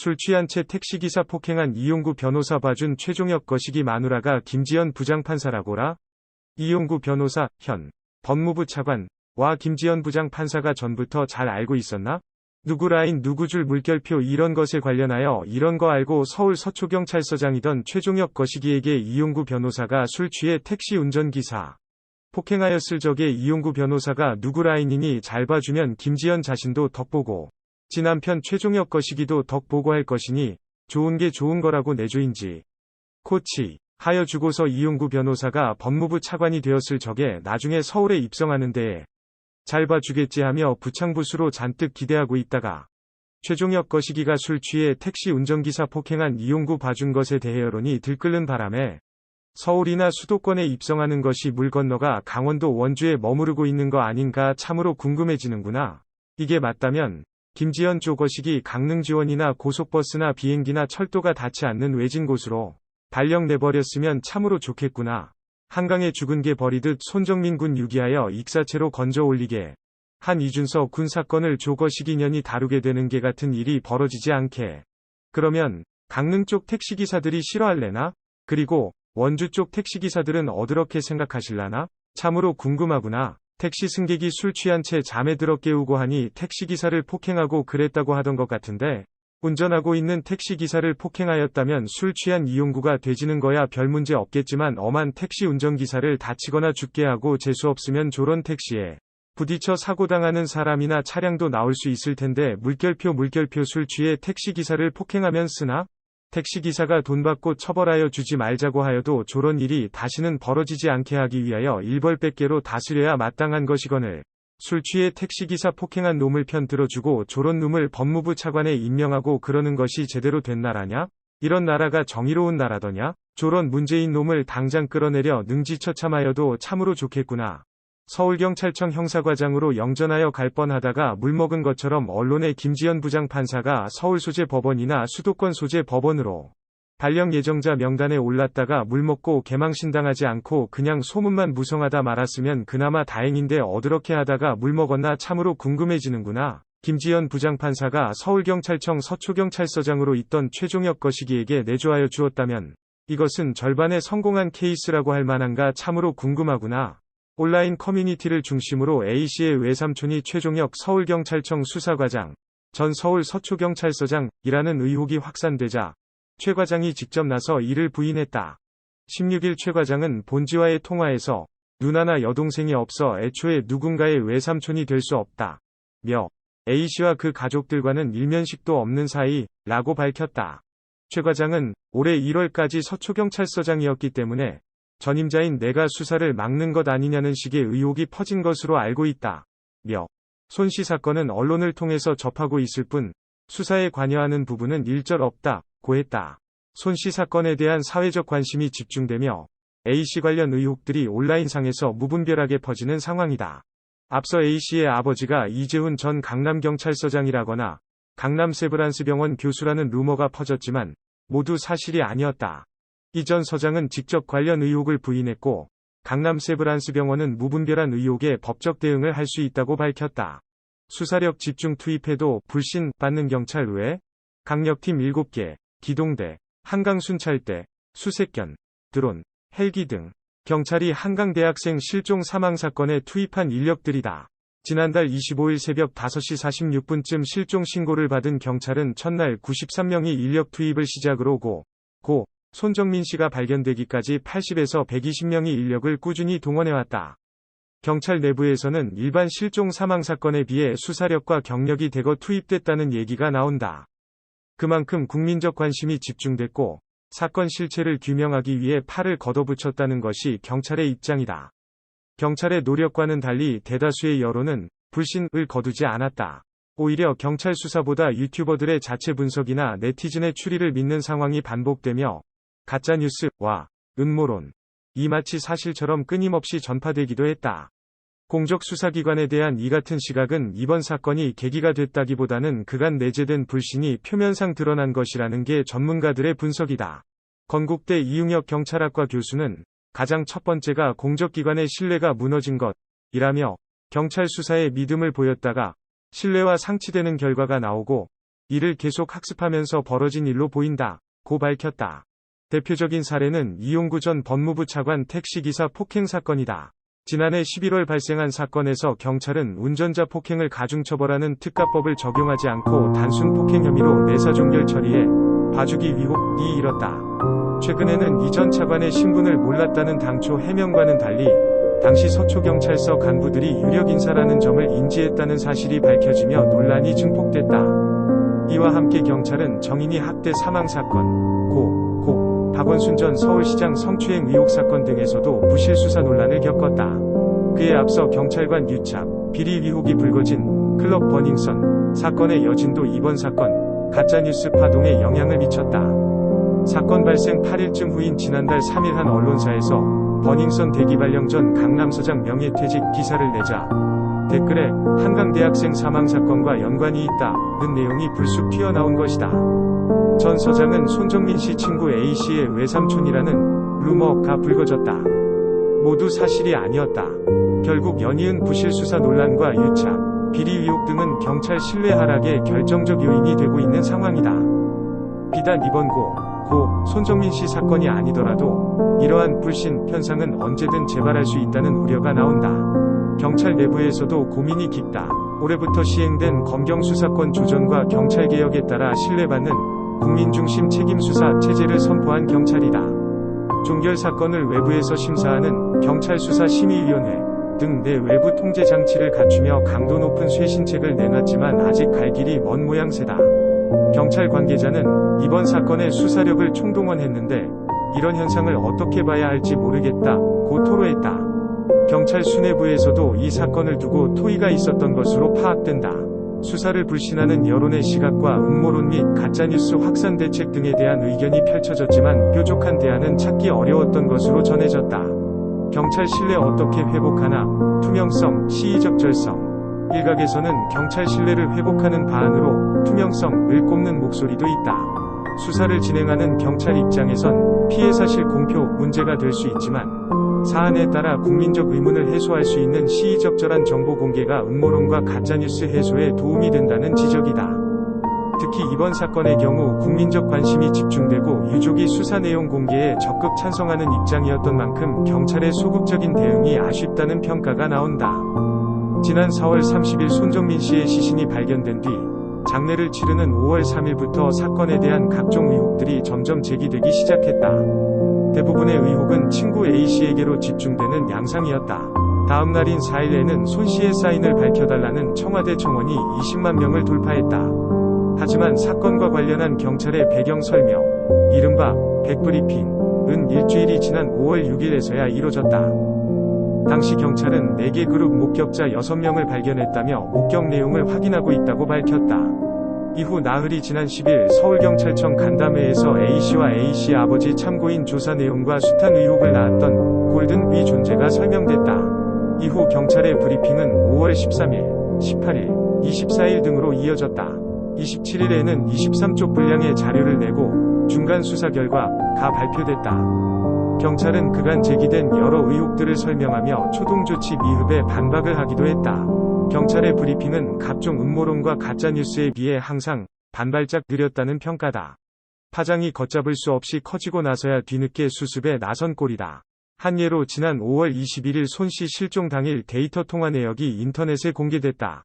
술 취한 채 택시기사 폭행한 이용구 변호사 봐준 최종혁 거시기 마누라가 김지연 부장판사라고라? 이용구 변호사, 현 법무부 차관, 와 김지연 부장판사가 전부터 잘 알고 있었나? 누구 라인 누구 줄 물결표 이런 것에 관련하여 이런 거 알고 서울 서초경찰서장이던 최종혁 거시기에게 이용구 변호사가 술 취해 택시 운전기사 폭행하였을 적에 이용구 변호사가 누구 라인이니 잘 봐주면 김지연 자신도 덕보고 지 남편 최종혁 거시기도 덕보고 할 것이니 좋은 게 좋은 거라고 내조인지 코치 하여 주고서 이용구 변호사가 법무부 차관이 되었을 적에 나중에 서울에 입성하는 데에 잘 봐주겠지 하며 부창부수로 잔뜩 기대하고 있다가 최종혁 거시기가 술 취해 택시 운전기사 폭행한 이용구 봐준 것에 대해 여론이 들끓는 바람에 서울이나 수도권에 입성하는 것이 물 건너가 강원도 원주에 머무르고 있는 거 아닌가 참으로 궁금해지는구나. 이게 맞다면 김지연 조 거시기 강릉 지원이나 고속버스나 비행기나 철도가 닿지 않는 외진 곳으로 발령 내버렸으면 참으로 좋겠구나. 한강에 죽은 개 버리듯 손정민 군 유기하여 익사체로 건져 올리게 한 이준서 군 사건을 조 거시기 년이 다루게 되는 게 같은 일이 벌어지지 않게. 그러면 강릉 쪽 택시기사들이 싫어할래나? 그리고 원주 쪽 택시기사들은 어드럽게 생각하실라나? 참으로 궁금하구나. 택시 승객이 술 취한 채 잠에 들어 깨우고 하니 택시기사를 폭행하고 그랬다고 하던 것 같은데 운전하고 있는 택시기사를 폭행하였다면 술 취한 이용구가 되지는 거야 별 문제 없겠지만 엄한 택시 운전기사를 다치거나 죽게 하고 재수없으면 저런 택시에 부딪혀 사고당하는 사람이나 차량도 나올 수 있을 텐데 물결표 술 취해 택시기사를 폭행하면 쓰나? 택시기사가 돈 받고 처벌하여 주지 말자고 하여도 저런 일이 다시는 벌어지지 않게 하기 위하여 일벌백계로 다스려야 마땅한 것이거늘 술 취해 택시기사 폭행한 놈을 편 들어주고 저런 놈을 법무부 차관에 임명하고 그러는 것이 제대로 된 나라냐? 이런 나라가 정의로운 나라더냐? 저런 문재인 놈을 당장 끌어내려 능지처참하여도 참으로 좋겠구나. 서울경찰청 형사과장으로 영전하여 갈 뻔하다가 물먹은 것처럼 언론에 김지연 부장판사가 서울 소재 법원이나 수도권 소재 법원으로 발령 예정자 명단에 올랐다가 물먹고 개망신당하지 않고 그냥 소문만 무성하다 말았으면 그나마 다행인데 어드럽게 하다가 물먹었나 참으로 궁금해지는구나. 김지연 부장판사가 서울경찰청 서초경찰서장으로 있던 최종혁 거시기에게 내조하여 주었다면 이것은 절반의 성공한 케이스라고 할 만한가 참으로 궁금하구나. 온라인 커뮤니티를 중심으로 A씨의 외삼촌이 최종혁 서울경찰청 수사과장, 전 서울 서초경찰서장이라는 의혹이 확산되자 최 과장이 직접 나서 이를 부인했다. 16일 최 과장은 본지와의 통화에서 누나나 여동생이 없어 애초에 누군가의 외삼촌이 될 수 없다. 며 A씨와 그 가족들과는 일면식도 없는 사이라고 밝혔다. 최 과장은 올해 1월까지 서초경찰서장이었기 때문에 전임자인 내가 수사를 막는 것 아니냐는 식의 의혹이 퍼진 것으로 알고 있다. 며 손 씨 사건은 언론을 통해서 접하고 있을 뿐 수사에 관여하는 부분은 일절 없다. 고 했다. 손 씨 사건에 대한 사회적 관심이 집중되며 A씨 관련 의혹들이 온라인상에서 무분별하게 퍼지는 상황이다. 앞서 A씨의 아버지가 이재훈 전 강남경찰서장이라거나 강남 세브란스병원 교수라는 루머가 퍼졌지만 모두 사실이 아니었다. 이 전 서장은 직접 관련 의혹을 부인했고 강남 세브란스병원은 무분별한 의혹에 법적 대응을 할 수 있다고 밝혔다. 수사력 집중 투입해도 불신 받는 경찰 외 강력팀 7개, 기동대, 한강순찰대, 수색견, 드론, 헬기 등 경찰이 한강 대학생 실종 사망 사건에 투입한 인력들이다. 지난달 25일 새벽 5시 46분쯤 실종 신고를 받은 경찰은 첫날 93명이 인력 투입을 시작으로 고 손정민 씨가 발견되기까지 80에서 120명이 인력을 꾸준히 동원해왔다. 경찰 내부에서는 일반 실종 사망 사건에 비해 수사력과 경력이 대거 투입됐다는 얘기가 나온다. 그만큼 국민적 관심이 집중됐고 사건 실체를 규명하기 위해 팔을 걷어붙였다는 것이 경찰의 입장이다. 경찰의 노력과는 달리 대다수의 여론은 불신을 거두지 않았다. 오히려 경찰 수사보다 유튜버들의 자체 분석이나 네티즌의 추리를 믿는 상황이 반복되며 가짜뉴스와 음모론이 마치 사실처럼 끊임없이 전파되기도 했다. 공적 수사기관에 대한 이 같은 시각은 이번 사건이 계기가 됐다기보다는 그간 내재된 불신이 표면상 드러난 것이라는 게 전문가들의 분석이다. 건국대 이웅혁 경찰학과 교수는 가장 첫 번째가 공적기관의 신뢰가 무너진 것이라며 경찰 수사에 믿음을 보였다가 신뢰와 상치되는 결과가 나오고 이를 계속 학습하면서 벌어진 일로 보인다. 고 밝혔다. 대표적인 사례는 이용구 전 법무부 차관 택시기사 폭행 사건이다. 지난해 11월 발생한 사건에서 경찰은 운전자 폭행을 가중처벌하는 특가법을 적용하지 않고 단순 폭행 혐의로 내사종결 처리해 봐주기 의혹이 일었다. 최근에는 이 전 차관의 신분을 몰랐다는 당초 해명과는 달리 당시 서초경찰서 간부들이 유력 인사라는 점을 인지했다는 사실이 밝혀지며 논란이 증폭됐다. 이와 함께 경찰은 정인이 학대 사망 사건, 박원순 전 서울시장 성추행 의혹 사건 등에서도 부실 수사 논란을 겪었다. 그에 앞서 경찰관 유착, 비리 의혹이 불거진 클럽 버닝썬 사건의 여진도 이번 사건 가짜뉴스 파동에 영향을 미쳤다. 사건 발생 8일쯤 후인 지난달 3일 한 언론사에서 버닝썬 대기발령 전 강남서장 명예퇴직 기사를 내자 댓글에 한강대학생 사망사건과 연관이 있다는 내용이 불쑥 튀어나온 것이다. 전 서장은 손정민 씨 친구 A씨의 외삼촌이라는 루머가 불거졌다. 모두 사실이 아니었다. 결국 연이은 부실 수사 논란과 유착, 비리 의혹 등은 경찰 신뢰 하락의 결정적 요인이 되고 있는 상황이다. 비단 이번 손정민 씨 사건이 아니더라도 이러한 불신 현상은 언제든 재발할 수 있다는 우려가 나온다. 경찰 내부에서도 고민이 깊다. 올해부터 시행된 검경수사권 조정과 경찰개혁에 따라 신뢰받는 국민중심 책임수사 체제를 선포한 경찰이다. 종결 사건을 외부에서 심사하는 경찰수사심의위원회 등 내 외부 통제 장치를 갖추며 강도 높은 쇄신책을 내놨지만 아직 갈 길이 먼 모양새다. 경찰 관계자는 이번 사건의 수사력을 총동원했는데 이런 현상을 어떻게 봐야 할지 모르겠다고 토로했다. 경찰 수뇌부에서도 이 사건을 두고 토의가 있었던 것으로 파악된다. 수사를 불신하는 여론의 시각과 음모론 및 가짜뉴스 확산 대책 등에 대한 의견이 펼쳐졌지만 뾰족한 대안은 찾기 어려웠던 것으로 전해졌다. 경찰 신뢰 어떻게 회복하나? 투명성, 시의적절성. 일각에서는 경찰 신뢰를 회복하는 방안으로 투명성을 꼽는 목소리도 있다. 수사를 진행하는 경찰 입장에선 피해 사실 공표 문제가 될 수 있지만 사안에 따라 국민적 의문을 해소할 수 있는 시의적절한 정보 공개가 음모론과 가짜뉴스 해소에 도움이 된다는 지적이다. 특히 이번 사건의 경우 국민적 관심이 집중되고 유족이 수사 내용 공개에 적극 찬성하는 입장이었던 만큼 경찰의 소극적인 대응이 아쉽다는 평가가 나온다. 지난 4월 30일 손정민 씨의 시신이 발견된 뒤 장례를 치르는 5월 3일부터 사건에 대한 각종 의혹들이 점점 제기되기 시작했다. 대부분의 의혹은 친구 A씨에게로 집중되는 양상이었다. 다음 날인 4일에는 손 씨의 사인을 밝혀달라는 청와대 청원이 20만 명을 돌파했다. 하지만 사건과 관련한 경찰의 배경 설명, 이른바 백브리핑은 일주일이 지난 5월 6일에서야 이뤄졌다. 당시 경찰은 4개 그룹 목격자 6명을 발견했다며 목격 내용을 확인하고 있다고 밝혔다. 이후 나흘이 지난 10일 서울경찰청 간담회에서 A씨와 A씨 아버지 참고인 조사 내용과 숱한 의혹을 낳았던 골든비 존재가 설명됐다. 이후 경찰의 브리핑은 5월 13일, 18일, 24일 등으로 이어졌다. 27일에는 23쪽 분량의 자료를 내고 중간 수사 결과가 발표됐다. 경찰은 그간 제기된 여러 의혹들을 설명하며 초동조치 미흡에 반박을 하기도 했다. 경찰의 브리핑은 각종 음모론과 가짜뉴스에 비해 항상 반발짝 느렸다는 평가다. 파장이 걷잡을 수 없이 커지고 나서야 뒤늦게 수습에 나선 꼴이다. 한 예로 지난 5월 21일 손 씨 실종 당일 데이터 통화 내역이 인터넷에 공개됐다.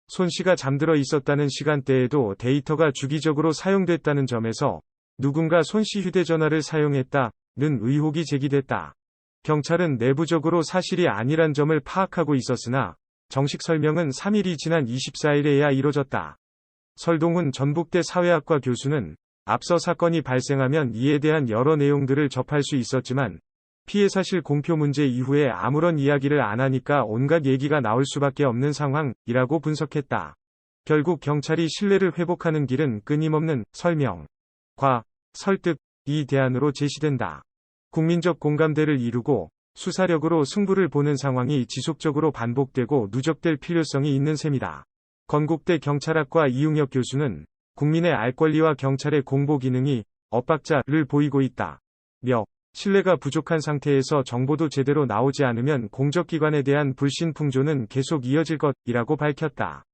손 씨가 잠들어 있었다는 시간대에도 데이터가 주기적으로 사용됐다는 점에서 누군가 손 씨 휴대전화를 사용했다는 의혹이 제기됐다. 경찰은 내부적으로 사실이 아니란 점을 파악하고 있었으나 정식 설명은 3일이 지난 24일에야 이뤄졌다. 설동훈 전북대 사회학과 교수는 앞서 사건이 발생하면 이에 대한 여러 내용들을 접할 수 있었지만 피해 사실 공표 문제 이후에 아무런 이야기를 안 하니까 온갖 얘기가 나올 수밖에 없는 상황이라고 분석했다. 결국 경찰이 신뢰를 회복하는 길은 끊임없는 설명과 설득이 대안으로 제시된다. 국민적 공감대를 이루고 수사력으로 승부를 보는 상황이 지속적으로 반복되고 누적될 필요성이 있는 셈이다. 건국대 경찰학과 이웅혁 교수는 국민의 알 권리와 경찰의 공보 기능이 엇박자를 보이고 있다. 신뢰가 부족한 상태에서 정보도 제대로 나오지 않으면 공적기관에 대한 불신 풍조는 계속 이어질 것이라고 밝혔다.